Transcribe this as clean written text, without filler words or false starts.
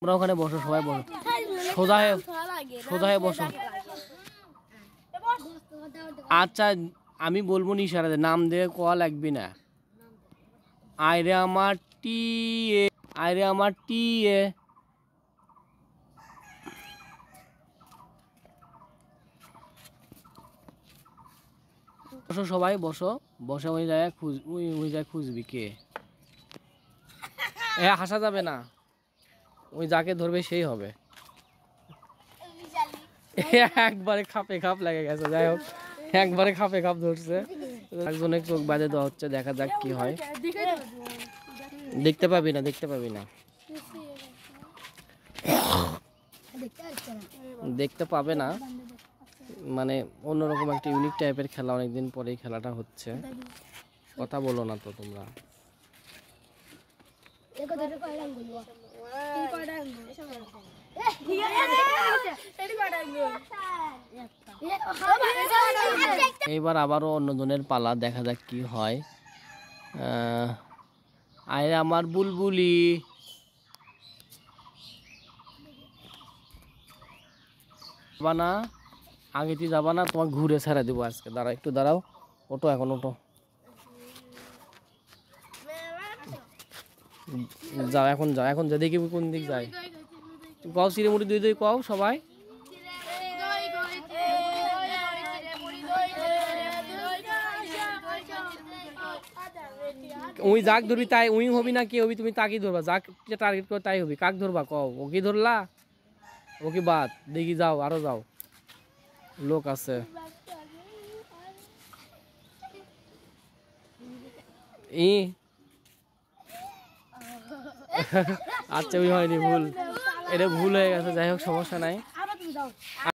তোমরা ওখানে বসো, সবাই বসো, সোজা হয়ে বসো। আচ্ছা আমি বলবো নি ইশারা দিয়ে, নাম দিয়ে কোয়া লাগবে না। আইরে আমার টি এ, আইরে আমার টি এ। বসো সবাই বসো, বসে ওই জায়গায় ওই জায়গায় খুঁজবি কে। হাসা যাবে না, ওই যাকে ধরবে সেই হবে। একবারে খাপে খাপ লেগে গেছে, যাই হোক একবারে খাপে খাপ ধরছে। একজনের চোখ বাঁধে দেওয়া হচ্ছে, দেখা যাক কি হয়। দেখতে পাবি না, দেখতে পাবি না, দেখতে পাবে না, মানে অন্যরকম একটা ইউনিক টাইপের খেলা, অনেকদিন পরে খেলাটা হচ্ছে। কথা বলো না তো তোমরা। এইবার আবারও অন্যজনের পালা, দেখা যাক কি হয়। আরে আমার বুলবুলি, যাবা না, আগেতে যাবা না, তোমার ঘুরে ছেড়ে দেবো আজকে। দাঁড়াও একটু দাঁড়াও, ওটো এখন ওটো, যাও এখন যাও, এখন যা দেখি কোন দিক যায়। কও সিঁড়ি মুড়ি দুই দুই কও সবাই। ওই যাক ধরবি তাই উই হবি না, কি হবি তুমি তাকে ধরবা, যাক টার্গেট করে তাই হবি। কাক ধরবা কও, ও কি ধরলা, ও কি বাদ দেখি, যাও আরো যাও, লোক আছে। ই আচ্ছা ওই হয়নি, ভুল, এটা ভুল হয়ে গেছে, যাই হোক সমস্যা নাই।